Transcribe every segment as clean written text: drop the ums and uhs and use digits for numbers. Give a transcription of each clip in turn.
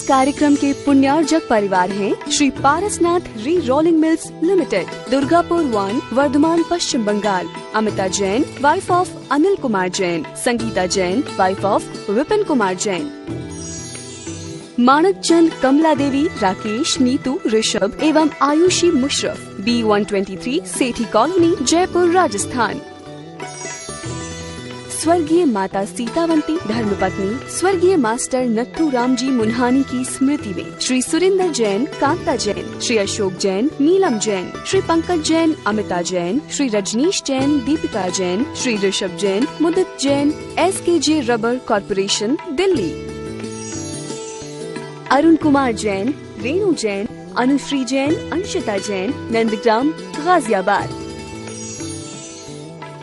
कार्यक्रम के पुण्यार्जक परिवार हैं Shri Parasnath re rolling mills limited, Durgapur 1, Bardhaman, Paschim Bangal. Amita Jain, wife of Anil Kumar Jain. Sangeeta Jain, wife of Vipin Kumar Jain. Manak Chand, Kamla Devi, Rakesh, Neetu, Rishabh एवं आयुषी मुशरफ, B123, सेठी कॉलोनी, जयपुर, राजस्थान। स्वर्गीय माता सीतावंती, धर्मपत्नी स्वर्गीय मास्टर नत्थू रामजी मुन्हानी की स्मृति में Shri Surendra Jain, Kanta Jain, Shri Ashok Jain, Neelam Jain, Shri Pankaj Jain, Amita Jain, Shri Rajneesh Jain, Deepika Jain, Shri Rishabh Jain, Mudit Jain, SKJ rubber corporation, Delhi. Arun Kumar Jain, Renu Jain, Anushree Jain, Anshita Jain, Nandgram, Ghaziabad.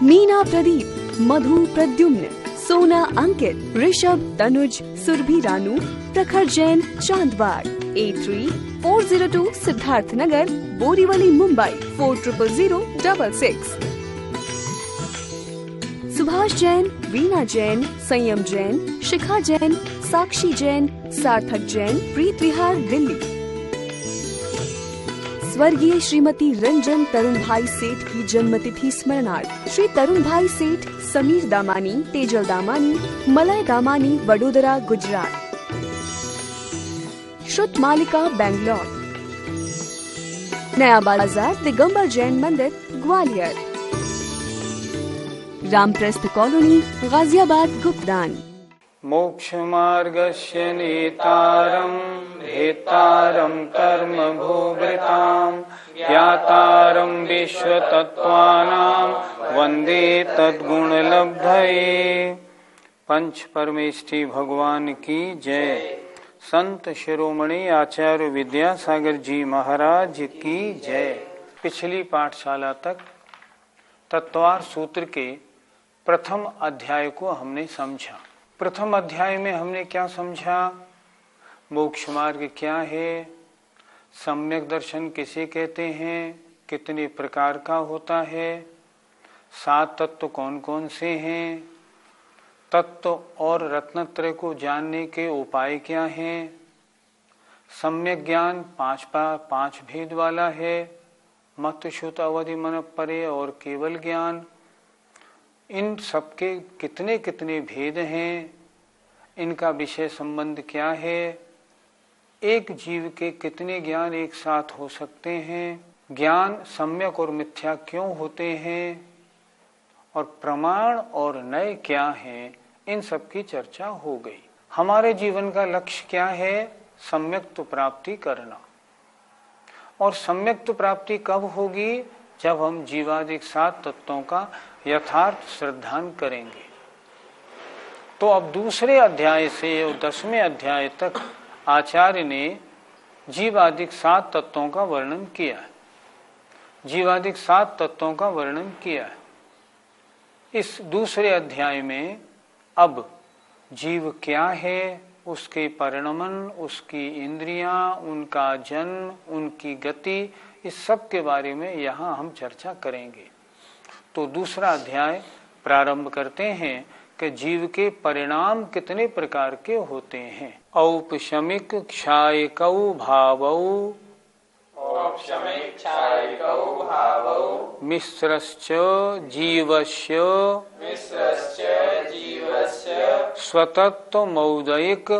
Meena Pradeep, Madhu Pradyumn, Sona Ankit, Rishabh, Tanuj, Surabhi Ranu, प्रखर जैन, चांदबाग। 83-402 सिद्धार्थ नगर, बोरीवली, मुंबई 400066। सुभाष जैन, वीना जैन, संयम जैन, शिखा जैन, साक्षी जैन, सार्थक जैन, प्रीत विहार, दिल्ली। स्वर्गीय श्रीमती रंजन तरुण भाई सेठ की जन्मतिथि स्मरणार्थ श्री तरुण भाई सेठ, समीर दामानी, तेजल दामानी, मलय दामानी, वडोदरा, गुजरात। श्रुत मालिका, बैंगलोर। नया बाजार, दिगंबर जैन मंदिर, ग्वालियर। रामप्रस्थ कॉलोनी, गाजियाबाद, गुप्तान। मोक्ष मार्गस्य नेतारं भेतारं कर्म भोगृतां ज्ञातारं विश्वतत्त्वानां वंदे तद्गुणलब्धये। पंच परमेष्ठी भगवान की जय। संत शिरोमणि आचार्य विद्यासागर जी महाराज की जय। पिछली पाठशाला तक तत्वार सूत्र के प्रथम अध्याय को हमने समझा। प्रथम अध्याय में हमने क्या समझा? मोक्ष मार्ग क्या है, सम्यक दर्शन किसे कहते हैं, कितने प्रकार का होता है, 7 तत्व कौन कौन से हैं, तत्व और रत्नत्रय को जानने के उपाय क्या हैं, सम्यक ज्ञान 5 भेद वाला है, मत श्रुत अवधि मन परे और केवल ज्ञान। इन सबके कितने कितने भेद हैं, इनका विषय संबंध क्या है, एक जीव के कितने ज्ञान एक साथ हो सकते हैं, ज्ञान सम्यक और मिथ्या क्यों होते हैं, और प्रमाण और नय क्या हैं, इन सब की चर्चा हो गई। हमारे जीवन का लक्ष्य क्या है? सम्यक्त्व प्राप्ति करना। और सम्यक्त्व प्राप्ति कब होगी? जब हम जीवादिक 7 तत्वों का यथार्थ श्रद्धान करेंगे। तो अब दूसरे अध्याय से 10वें अध्याय तक आचार्य ने जीवादिक 7 तत्वों का वर्णन किया है। जीवादिक 7 तत्वों का वर्णन किया है। इस दूसरे अध्याय में अब जीव क्या है, उसके परिणमन, उसकी इंद्रियां, उनका जन्म, उनकी गति, इस सब के बारे में यहाँ हम चर्चा करेंगे। तो दूसरा अध्याय प्रारंभ करते हैं कि जीव के परिणाम कितने प्रकार के होते हैं। औपशमिक क्षायकौ भावौ, मिश्रश्च जीवस्य स्वतत्वमौदयिक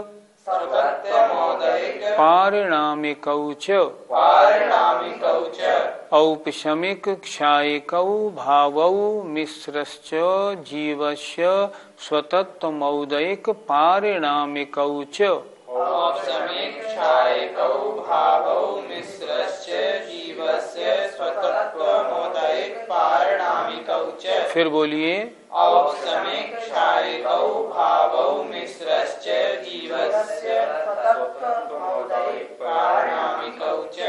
पारिणामिकौ च औपशमिक क्षायकौ भावौ मिश्रश्च जीवस्य स्वतत्वमौदयिक पारिणामिकौ च। औपशमिक क्षायकौ भावौ मिश्रश्च जीवस्य स्वतत्वमौदयिक पारिणामिकौ च। फिर बोलिए। औपशमिक क्षायकौ भावौ मिश्रश्च जीवस्य स्वतत्वमौदयिक पारिणामिकौ च।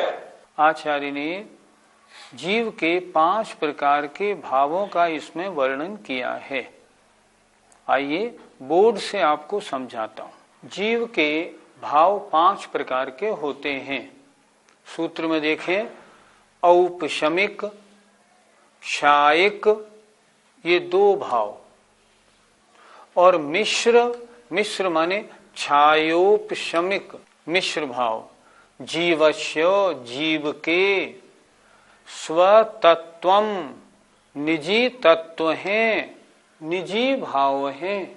आचार्य ने जीव के 5 प्रकार के भावों का इसमें वर्णन किया है। आइए बोर्ड से आपको समझाता हूं। जीव के भाव 5 प्रकार के होते हैं। सूत्र में देखें, औपशमिक, क्षायक, ये 2 भाव, और मिश्र, मिश्र माने छायोपशमिक, मिश्र भाव, जीवस्य जीव के, स्वतत्वम निजी तत्व हैं, निजी भाव हैं,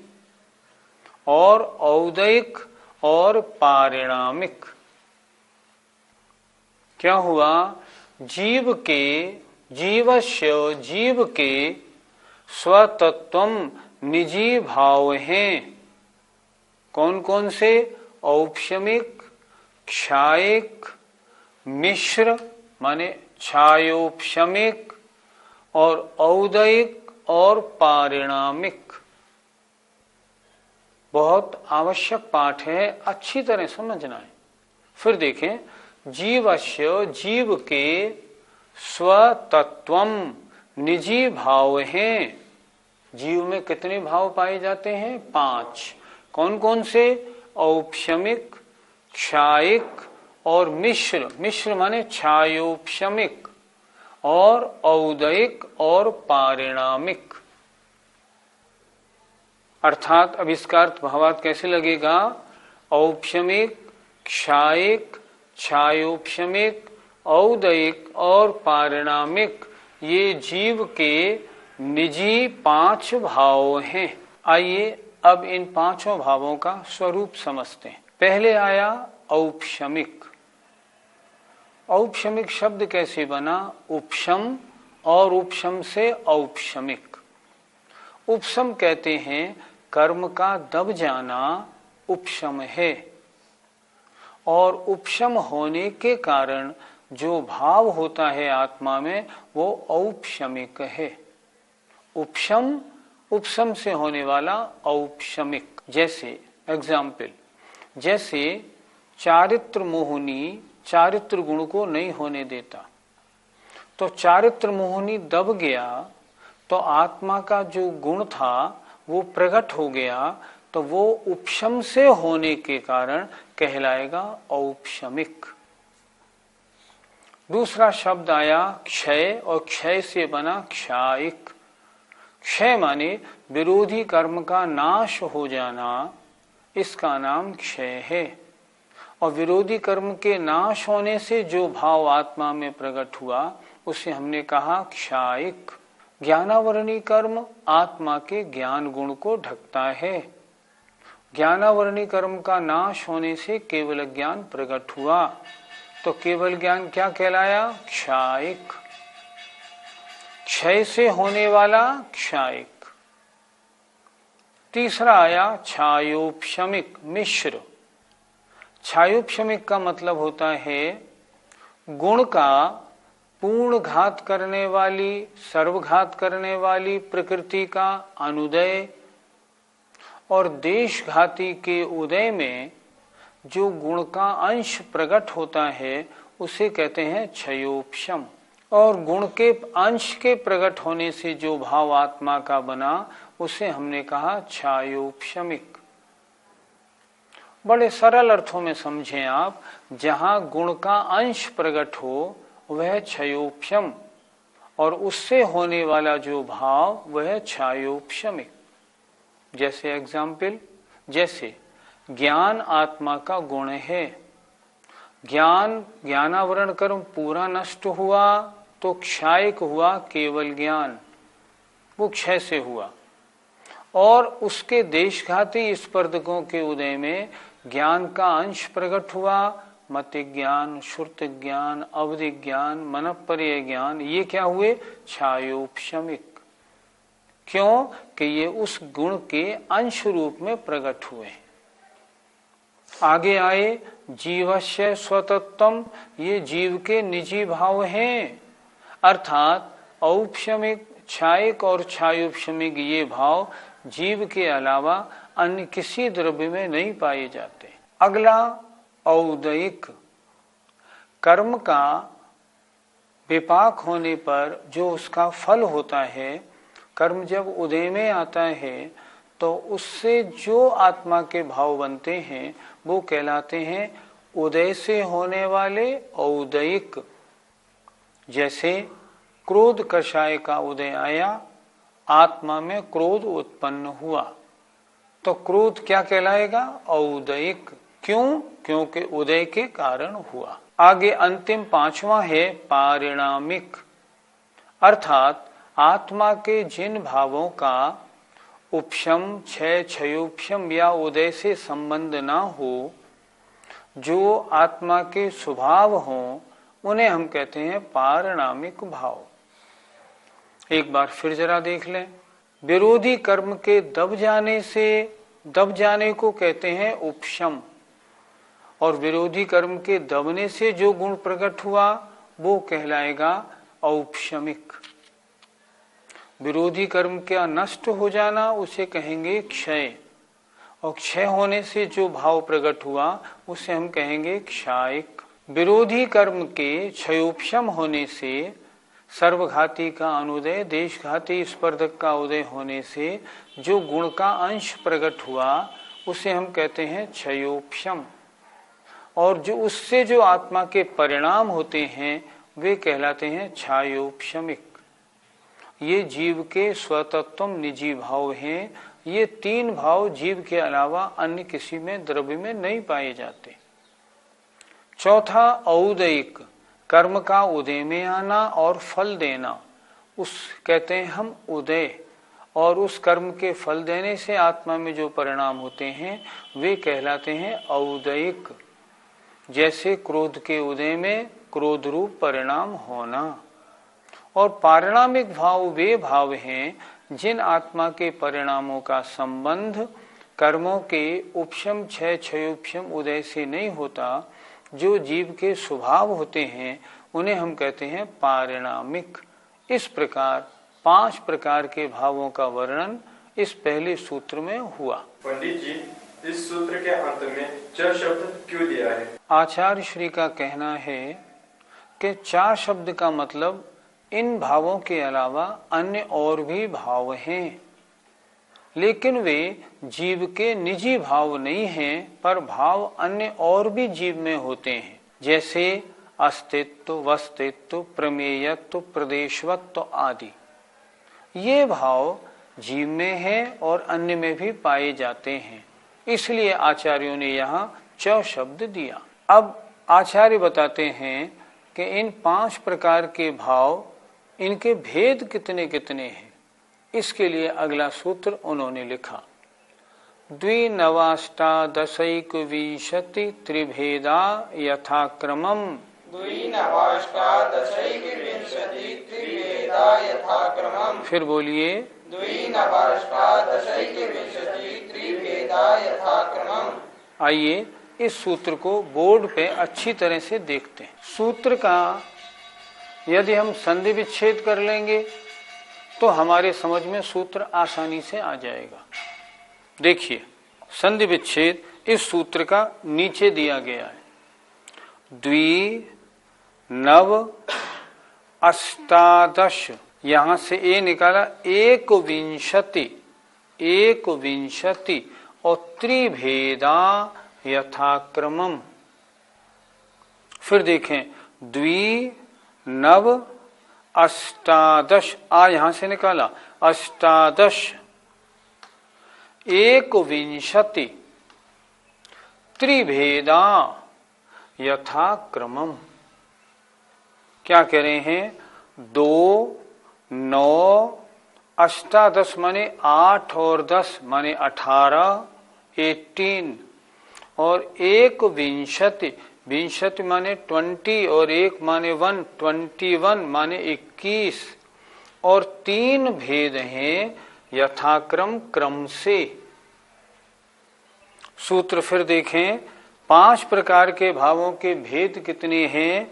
और औदैक और पारिणामिक। क्या हुआ? जीव के, जीवस्य जीव के स्वतत्वम निजी भाव हैं। कौन कौन से? औपशमिक, क्षायिक, मिश्र माने क्षायोपशमिक, और औदैक और पारिणामिक। बहुत आवश्यक पाठ है, अच्छी तरह समझना है। फिर देखें, जीवस्य जीव के स्वतत्वम निजी भाव हैं। जीव में कितने भाव पाए जाते हैं? 5। कौन कौन से? औपशमिक, क्षायिक और मिश्र। मिश्र माने क्षायोपशमिक, और औदैक और पारिणामिक। अर्थात अब इसका अर्थ भावार्थ कैसे लगेगा? औपशमिक, क्षायिक, क्षायोपशमिक, औदैक और पारिणामिक, ये जीव के निजी 5 भाव हैं। आइए अब इन 5 भावों का स्वरूप समझते हैं। पहले आया औपशमिक। औपशमिक शब्द कैसे बना? उपशम और उपशम से औपशमिक। उपशम कहते हैं कर्म का दब जाना उपशम है, और उपशम होने के कारण जो भाव होता है आत्मा में वो औपशमिक है। उपशम, उपशम से होने वाला औपशमिक। जैसे एग्जाम्पल, जैसे चारित्र मोहिनी चारित्र गुण को नहीं होने देता, तो चारित्र मोहिनी दब गया तो आत्मा का जो गुण था वो प्रकट हो गया, तो वो उपशम से होने के कारण कहलाएगा औपशमिक। दूसरा शब्द आया क्षय, और क्षय से बना क्षायिक। क्षय माने विरोधी कर्म का नाश हो जाना, इसका नाम क्षय है। और विरोधी कर्म के नाश होने से जो भाव आत्मा में प्रकट हुआ उसे हमने कहा क्षायिक। ज्ञानावरणी कर्म आत्मा के ज्ञान गुण को ढकता है। ज्ञानावरणी कर्म का नाश होने से केवल ज्ञान प्रकट हुआ, तो केवल ज्ञान क्या कहलाया? क्षायिक। क्षय से होने वाला क्षायिक। तीसरा आया क्षायोपशमिक, मिश्र। क्षायोपशमिक का मतलब होता है गुण का पूर्ण घात करने वाली, सर्वघात करने वाली प्रकृति का अनुदय, और देशघाती के उदय में जो गुण का अंश प्रकट होता है उसे कहते हैं क्षयोपशम। और गुण के अंश के प्रकट होने से जो भाव आत्मा का बना उसे हमने कहा क्षयोपशमिक। बड़े सरल अर्थों में समझें आप, जहां गुण का अंश प्रकट हो वह क्षयोपशम, और उससे होने वाला जो भाव वह क्षयोपशमिक। जैसे एग्जाम्पल, जैसे ज्ञान आत्मा का गुण है। ज्ञानावरण कर्म पूरा नष्ट हुआ तो क्षायिक हुआ केवल ज्ञान, वो क्षय से हुआ। और उसके देशघाती स्पर्धकों के उदय में ज्ञान का अंश प्रकट हुआ, मत ज्ञान, श्रुत ज्ञान, अवधि ज्ञान, मनःपर्यय ज्ञान, ये क्या हुए? क्षयोपशमिक। क्यों? कि ये उस गुण के अंश रूप में प्रकट हुए। आगे आए जीवस्य स्वतत्वम, ये जीव के निजी भाव हैं। अर्थात औपशमिक, क्षायिक और क्षयोपशमिक ये भाव जीव के अलावा अन्य किसी द्रव्य में नहीं पाए जाते। अगला औदैक, कर्म का विपाक होने पर जो उसका फल होता है, कर्म जब उदय में आता है तो उससे जो आत्मा के भाव बनते हैं वो कहलाते हैं उदय से होने वाले औदैक। जैसे क्रोध कषाय का उदय आया, आत्मा में क्रोध उत्पन्न हुआ, तो क्रोध क्या कहलाएगा? औदैक। क्यों? क्योंकि उदय के कारण हुआ। आगे अंतिम पांचवा है पारिणामिक, अर्थात आत्मा के जिन भावों का उपशम, क्षय, क्षयोपशम या उदय से संबंध ना हो, जो आत्मा के स्वभाव हों, उन्हें हम कहते हैं पारिणामिक भाव। एक बार फिर जरा देख लें। विरोधी कर्म के दब जाने को कहते हैं उपशम, और विरोधी कर्म के दबने से जो गुण प्रकट हुआ वो कहलाएगा औपशमिक। विरोधी कर्म का नष्ट हो जाना उसे कहेंगे क्षय, और क्षय होने से जो भाव प्रकट हुआ उसे हम कहेंगे क्षायिक। विरोधी कर्म के क्षयोपशम होने से सर्वघाती का अनुदय, देशघाती स्पर्धक का उदय होने से जो गुण का अंश प्रकट हुआ उसे हम कहते हैं क्षयोपशम, और जो उससे जो आत्मा के परिणाम होते हैं वे कहलाते हैं क्षयोपशमिक। ये जीव के स्वतत्व निजी भाव हैं। ये तीन भाव जीव के अलावा अन्य किसी में द्रव्य में नहीं पाए जाते। चौथा औदयिक, कर्म का उदय में आना और फल देना, उस कहते हैं हम उदय, और उस कर्म के फल देने से आत्मा में जो परिणाम होते हैं वे कहलाते हैं औदयिक। जैसे क्रोध के उदय में क्रोध रूप परिणाम होना। और पारिणामिक भाव वे भाव हैं जिन आत्मा के परिणामों का संबंध कर्मों के उपशम, क्षय, क्षयोपशम, उदय से नहीं होता, जो जीव के स्वभाव होते हैं उन्हें हम कहते हैं पारिणामिक। इस प्रकार 5 प्रकार के भावों का वर्णन इस पहले सूत्र में हुआ। पंडित जी, इस सूत्र के अंत में च शब्द क्यों दिया है? आचार्य श्री का कहना है कि 4 शब्द का मतलब इन भावों के अलावा अन्य और भी भाव हैं, लेकिन वे जीव के निजी भाव नहीं हैं, पर भाव अन्य और भी जीव में होते हैं, जैसे अस्तित्व, वस्तित्व, प्रमेयत्व, प्रदेशवत्व आदि। ये भाव जीव में हैं और अन्य में भी पाए जाते हैं, इसलिए आचार्यों ने यहाँ च शब्द दिया। अब आचार्य बताते हैं कि इन 5 प्रकार के भाव, इनके भेद कितने कितने हैं। इसके लिए अगला सूत्र उन्होंने लिखा, द्विनवाष्टादशैकविंशति त्रिभेदा यथाक्रमम्। द्विनवाष्टादशैकविंशति त्रिभेदा यथाक्रमम्। फिर बोलिए, द्विनवाष्टादशैकविंशति त्रिभेदा यथाक्रमम्। आइए इस सूत्र को बोर्ड पे अच्छी तरह से देखते हैं। सूत्र का यदि हम संधि विच्छेद कर लेंगे तो हमारे समझ में सूत्र आसानी से आ जाएगा। देखिए, संधि विच्छेद इस सूत्र का नीचे दिया गया है। द्वि नव अष्टादश, यहां से ए निकाला, एक विंशति और त्रिभेदा यथाक्रमम्। फिर देखें, द्वि नव अष्टादश, आ यहां से निकाला, अष्टादश, एक विंशति, त्रिभेदा यथाक्रमम्। क्या कह रहे हैं? 2, 9, अष्टादश माने 8 और 10 माने 18, 18, और एक विंशति, विंशति माने 20 और 1 माने 1, 21 माने 21, और 3 भेद हैं यथाक्रम, क्रम से। सूत्र फिर देखें, 5 प्रकार के भावों के भेद कितने हैं?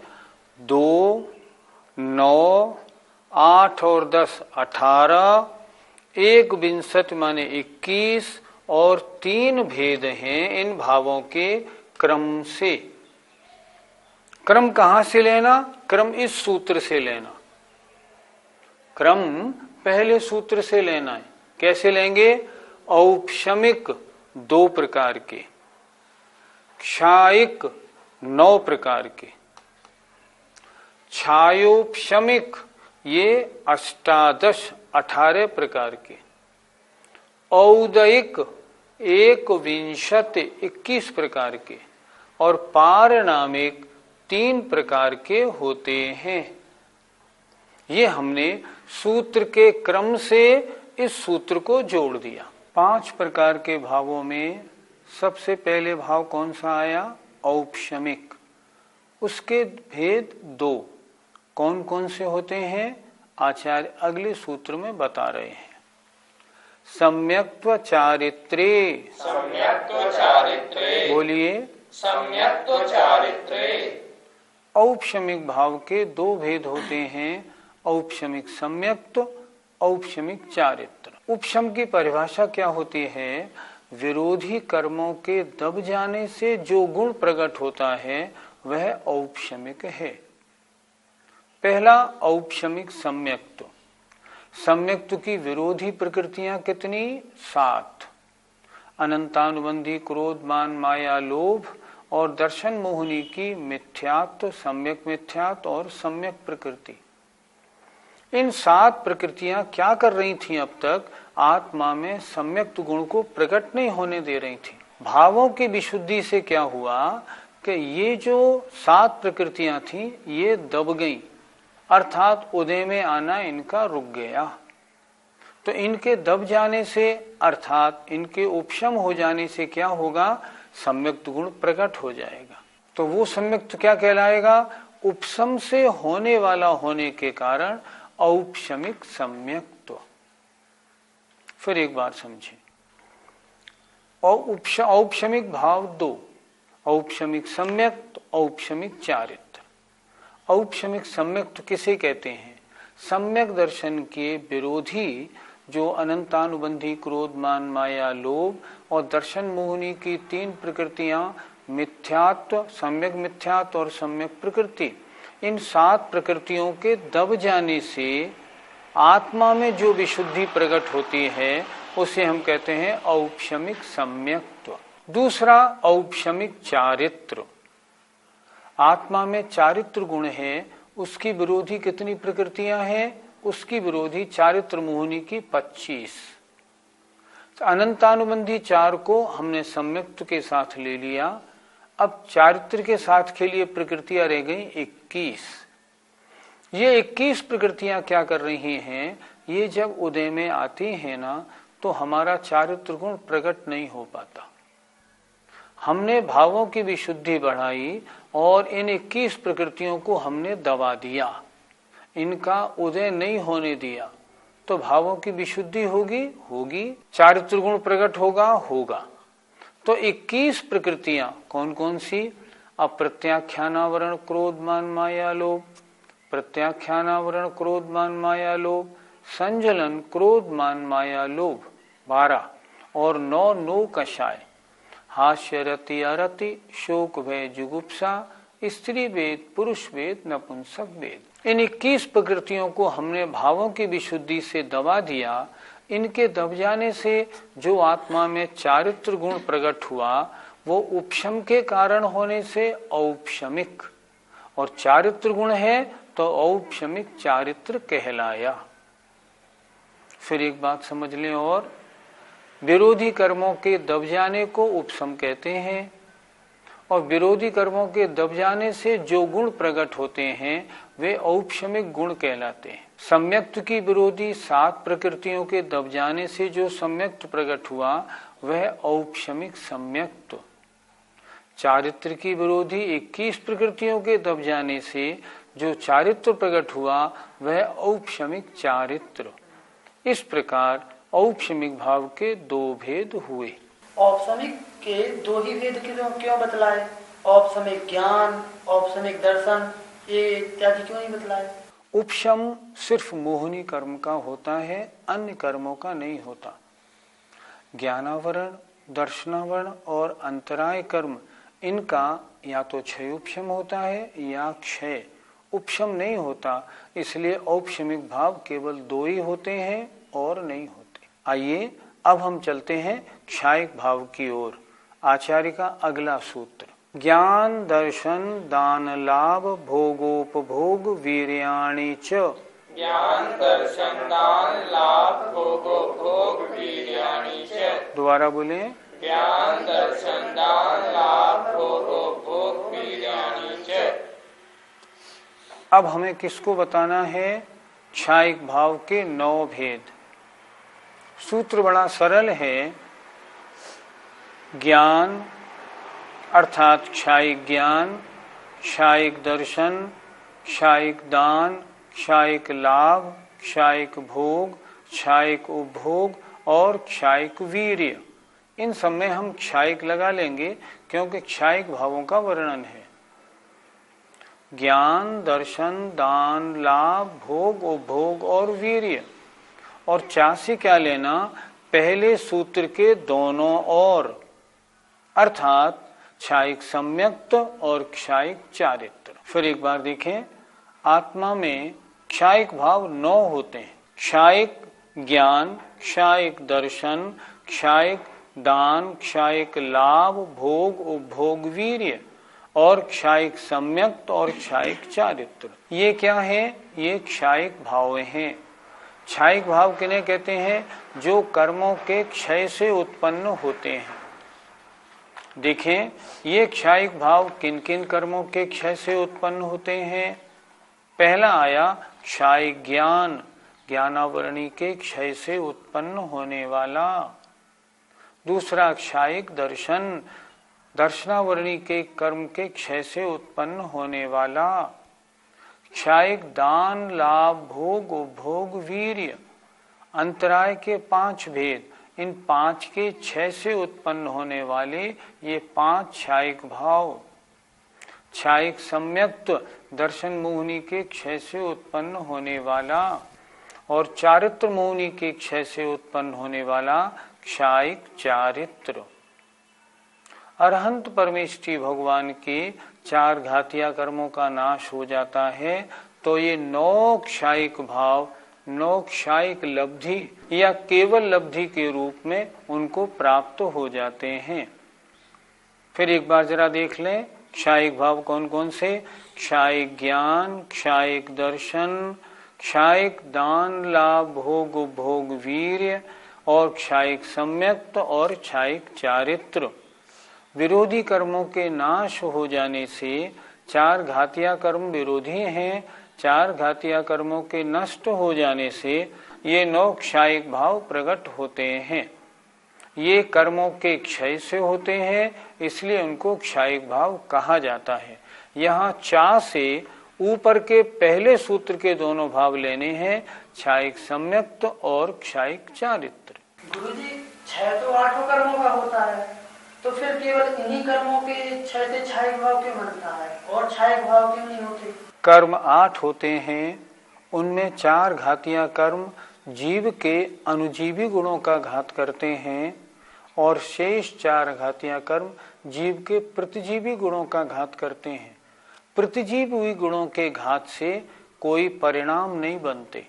2, 9, 8 और 10 18, एक विंशति माने 21, और 3 भेद हैं इन भावों के क्रम से। क्रम कहां से लेना? क्रम इस सूत्र से लेना। क्रम पहले सूत्र से लेना है। कैसे लेंगे? औपशमिक 2 प्रकार के, क्षायिक 9 प्रकार के, क्षयोपशमिक ये 18 18 प्रकार के, औदयिक 1 विंशति 21 प्रकार के, और पारणामिक 3 प्रकार के होते हैं। ये हमने सूत्र के क्रम से इस सूत्र को जोड़ दिया। 5 प्रकार के भावों में सबसे पहले भाव कौन सा आया? औपशमिक। उसके भेद 2 कौन कौन से होते हैं? आचार्य अगले सूत्र में बता रहे हैं। सम्यक्त्व चारित्रे, सम्यक्त्व चारित्रे, बोलिए सम्यक्त्व चारित्रे। औपशमिक भाव के 2 भेद होते हैं, औपशमिक सम्यक्त्व, औपशमिक चारित्र। उपशम की परिभाषा क्या होती है? विरोधी कर्मों के दब जाने से जो गुण प्रकट होता है वह औपशमिक है। पहला औपशमिक सम्यक्त्व। सम्यक्त्व की विरोधी प्रकृतियां कितनी? 7। अनंतानुबंधी, क्रोध, मान, माया, लोभ और दर्शन मोहिनी की मिथ्यात्व, सम्यक मिथ्यात्व और सम्यक प्रकृति। इन 7 प्रकृतियां क्या कर रही थी? अब तक आत्मा में सम्यक्त गुण को प्रकट नहीं होने दे रही थी। भावों की विशुद्धि से क्या हुआ कि ये जो 7 प्रकृतियां थी ये दब गई, अर्थात उदय में आना इनका रुक गया। तो इनके दब जाने से अर्थात इनके उपशम हो जाने से क्या होगा? सम्यक्त गुण प्रकट हो जाएगा। तो वो सम्यक्त क्या कहलाएगा? उपशम से होने वाला होने के कारण औपशमिक सम्यक्त्व। फिर एक बार समझें। औपशमिक भाव 2, औपशमिक सम्यक्त, औपशमिक चारित्र। औपशमिक सम्यक्त किसे कहते हैं? सम्यक दर्शन के विरोधी जो अनंतानुबंधी, क्रोध, मान, माया, लोभ और दर्शन मोहिनी की 3 प्रकृतियां, मिथ्यात्व, सम्यक मिथ्यात्व और सम्यक प्रकृति, इन 7 प्रकृतियों के दब जाने से आत्मा में जो विशुद्धि प्रकट होती है उसे हम कहते हैं औपशमिक सम्यक्त्व। दूसरा औपशमिक चारित्र। आत्मा में चारित्र गुण है, उसकी विरोधी कितनी प्रकृतियां हैं? उसकी विरोधी चारित्र मोहिनी की 25। अनंतानुबंधी 4 को हमने सम्यक्त्व के साथ ले लिया। अब चारित्र के साथ के लिए प्रकृतियां रह गई 21। ये 21 प्रकृतियां क्या कर रही हैं? ये जब उदय में आती हैं ना तो हमारा चारित्र गुण प्रकट नहीं हो पाता। हमने भावों की विशुद्धि बढ़ाई और इन 21 प्रकृतियों को हमने दबा दिया, इनका उदय नहीं होने दिया, तो भावों की विशुद्धि होगी? होगी। चारित्र गुण प्रकट होगा? होगा। तो 21 प्रकृतियां कौन कौन सी? अप्रत्याख्यानावरण, क्रोध, मान, माया, लोभ, प्रत्याख्यानावरण, क्रोध, मान, माया, लोभ, संजलन, क्रोध, मान, माया, लोभ 12 और 9 नो कषाय, हास्य, रति, अरति, शोक, भय, जुगुप्सा, स्त्री वेद, पुरुष वेद, नपुंसक वेद। इन 21 प्रकृतियों को हमने भावों की विशुद्धि से दबा दिया। इनके दब जाने से जो आत्मा में चारित्र गुण प्रकट हुआ वो उपशम के कारण होने से औपशमिक, और चारित्र गुण है तो औपशमिक चारित्र कहलाया। फिर एक बात समझ लें, और विरोधी कर्मों के दब जाने को उपशम कहते हैं, और विरोधी कर्मों के दब जाने से जो गुण प्रकट होते हैं वे औपशमिक गुण कहलाते हैं। सम्यक्त की विरोधी 7 प्रकृतियों के दब जाने से जो सम्यक्त प्रकट हुआ वह औपशमिक सम्यक्त। चारित्र की विरोधी 21 प्रकृतियों के दब जाने से जो चारित्र प्रकट हुआ वह औपशमिक चारित्र। इस प्रकार औपशमिक भाव के 2 भेद हुए। औपशमिक के 2 ही भेद क्यों बतलाए? औपशमिक ज्ञान, औपशमिक दर्शन, ये इत्यादि क्यों नहीं बतलाए? उपशम सिर्फ मोहिनी कर्म का होता है, अन्य कर्मों का नहीं होता। ज्ञानावरण, दर्शनावरण और अंतराय कर्म, इनका या तो क्षय उपशम होता है या क्षय उपशम नहीं होता। इसलिए औपशमिक भाव केवल 2 ही होते हैं और नहीं होते। आइए अब हम चलते हैं क्षायिक भाव की ओर। आचार्य का अगला सूत्र, ज्ञान, दर्शन, दान, लाभ, भोगोपभोग, वीर्याणि च। ज्ञान, दर्शन, दान, लाभ, भोगोपभोग, वीर्याणि च। दोबारा बोले, ज्ञान, दर्शन, दान, लाभ, भोगोपभोग, अब हमें किसको बताना है? क्षायिक भाव के 9 भेद। सूत्र बड़ा सरल है। ज्ञान अर्थात क्षायिक ज्ञान, क्षायिक दर्शन, क्षायिक दान, क्षायिक लाभ, क्षायिक भोग, क्षायिक उपभोग और क्षायिक वीर्य। इन सब में हम क्षायिक लगा लेंगे क्योंकि क्षायिक भावों का वर्णन है। ज्ञान, दर्शन, दान, लाभ, भोग, उपभोग और वीर्य। और चा से क्या लेना? पहले सूत्र के दोनों और, अर्थात क्षायिक सम्यक्त और क्षायिक चारित्र। फिर एक बार देखें, आत्मा में क्षायिक भाव 9 होते हैं। क्षायिक ज्ञान, क्षायिक दर्शन, क्षायिक दान, क्षायिक लाभ, भोग, उपभोग, वीर्य और क्षायिक सम्यक्त और क्षायिक चारित्र। ये क्या है? ये क्षायिक भाव हैं। क्षायिक भाव किन्हें कहते हैं? जो कर्मों के क्षय से उत्पन्न होते हैं। देखें, ये क्षायिक भाव किन किन कर्मों के क्षय से उत्पन्न होते हैं? पहला आया क्षायिक ज्ञान, ज्ञानावरणी के क्षय से उत्पन्न होने वाला। दूसरा क्षायिक दर्शन, दर्शनावरणी के कर्म के क्षय से उत्पन्न होने वाला। क्षायिक दान, लाभ, भोग, उपभोग, वीर्य। अंतराय के 5 भेद, इन 5 के क्षय से उत्पन्न होने वाले ये 5 क्षायिक भाव। क्षायिक सम्यक्त, दर्शन मोहिनी के क्षय से उत्पन्न होने वाला और चारित्र मोहिनी के क्षय से उत्पन्न होने वाला क्षायिक चारित्र। अरहंत परमेष्ठी भगवान के 4 घातिया कर्मों का नाश हो जाता है तो ये 9 क्षायिक भाव 9 क्षायिक लब्धि या केवल लब्धि के रूप में उनको प्राप्त हो जाते हैं। फिर एक बार जरा देख लें क्षायिक भाव कौन कौन से? क्षायिक ज्ञान, क्षायिक दर्शन, क्षायिक दान, लाभ, भोग, उपभोग, वीर्य और क्षायिक सम्यक्त और क्षायिक चारित्र। विरोधी कर्मों के नाश हो जाने से 4 घातिया कर्म विरोधी हैं। 4 घातिया कर्मों के नष्ट हो जाने से ये 9 क्षायिक भाव प्रकट होते हैं। ये कर्मों के क्षय से होते हैं, इसलिए उनको क्षायिक भाव कहा जाता है। यहाँ चा से ऊपर के पहले सूत्र के दोनों भाव लेने हैं, क्षायिक सम्यक्त और क्षायिक चारित्र। गुरुजी 6 तो 8 कर्मों का होता है, तो फिर केवल इन्हीं कर्मों के 6 से क्षायिक भाव क्यों बनता है और क्षायिक भाव क्यों नहीं होते? कर्म 8 होते हैं, उनमें 4 घातिया कर्म जीव के अनुजीवी गुणों का घात करते हैं और शेष 4 घातिया कर्म जीव के प्रतिजीवी गुणों का घात करते हैं। प्रतिजीवी गुणों के घात से कोई परिणाम नहीं बनते,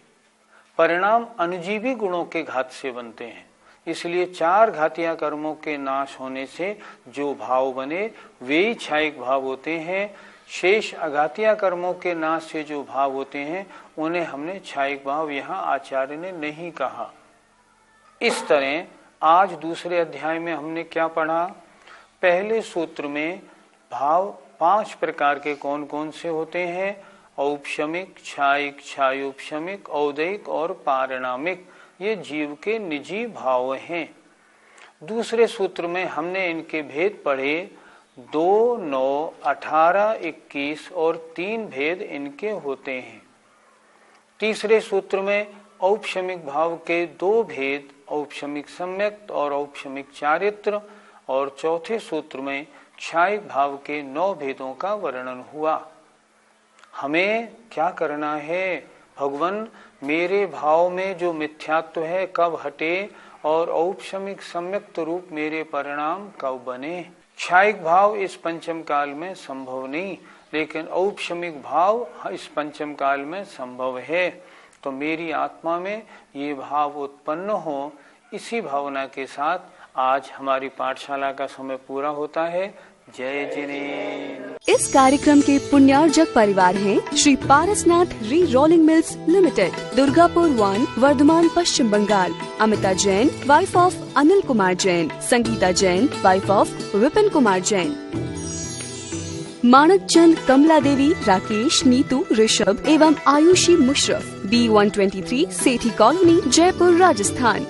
परिणाम अनुजीवी गुणों के घात से बनते हैं। इसलिए 4 घातिया कर्मों के नाश होने से जो भाव बने वे ही क्षायिक भाव होते हैं। शेष अघातिया कर्मों के नाश से जो भाव होते हैं उन्हें हमने क्षायिक भाव यहाँ आचार्य ने नहीं कहा। इस तरह आज दूसरे अध्याय में हमने क्या पढ़ा? पहले सूत्र में भाव 5 प्रकार के कौन कौन से होते हैं? औपशमिक, क्षायिक, क्षायोपशमिक, औदैक और पारिणामिक। ये जीव के निजी भाव हैं। दूसरे सूत्र में हमने इनके भेद पढ़े, 2, 9, 18, 21 और 3 भेद इनके होते हैं। तीसरे सूत्र में औपशमिक भाव के 2 भेद, औपशमिक सम्यक्त और औपशमिक चारित्र, और चौथे सूत्र में क्षायिक भाव के 9 भेदों का वर्णन हुआ। हमें क्या करना है? भगवान मेरे भाव में जो मिथ्यात्व है कब हटे और औपशमिक सम्यक्त रूप मेरे परिणाम कब बने? क्षायिक भाव इस पंचम काल में संभव नहीं, लेकिन औपशमिक भाव इस पंचम काल में संभव है। तो मेरी आत्मा में ये भाव उत्पन्न हो, इसी भावना के साथ आज हमारी पाठशाला का समय पूरा होता है। जय जिनेन्द्र। इस कार्यक्रम के पुण्यार्जक परिवार हैं Shri Parasnath re rolling mills limited, Durgapur 1, Bardhaman, Paschim Bangal. Amita Jain, wife of Anil Kumar Jain. Sangeeta Jain, wife of Vipin Kumar Jain. Manak Chand, Kamla Devi, Rakesh, Neetu, Rishabh एवं आयुषी मुशरफ, B123 सेठी कॉलोनी, जयपुर, राजस्थान।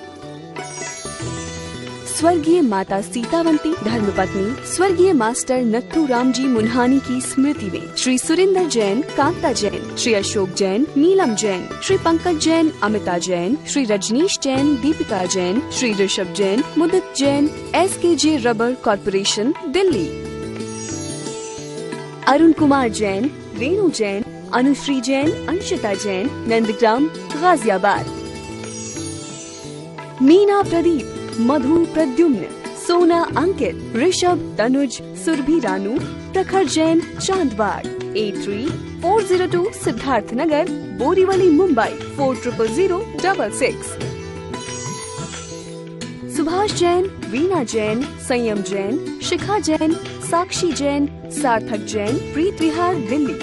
स्वर्गीय माता सीतावंती धर्मपत्नी स्वर्गीय मास्टर नत्थू राम जी मुन्हानी की स्मृति में Shri Surinder Jain, Kanta Jain, Shri Ashok Jain, Neelam Jain, Shri Pankaj Jain, Amita Jain, Shri Rajneesh Jain, Deepika Jain, Shri Rishabh Jain, Mudit Jain, SKJ rubber corporation, Delhi. Arun Kumar Jain, Renu Jain, Anushree Jain, Anshita Jain, Nandgram, Ghaziabad. Meena Pradeep, Madhu Pradyumn, Sona Ankit, Rishabh, Tanuj, Surabhi Ranu, प्रखर जैन, चांदबाग। 83-402 सिद्धार्थ नगर, बोरीवली, मुंबई 400066। सुभाष जैन, वीना जैन, संयम जैन, शिखा जैन, साक्षी जैन, सार्थक जैन, प्रीत विहार, दिल्ली।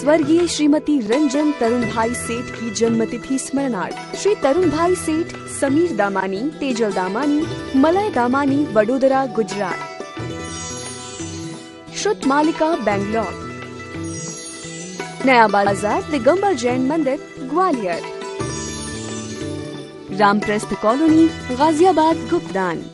स्वर्गीय श्रीमती रंजन तरुण भाई सेठ की जन्मतिथि स्मरणार्थ श्री तरुण भाई सेठ, समीर दामानी, तेजल दामानी, मलय दामानी, वडोदरा, गुजरात। श्रुत मालिका, बैंगलोर। नया बाजार, दिगंबर जैन मंदिर, ग्वालियर। रामप्रस्थ कॉलोनी, गाजियाबाद, गुप्तदान।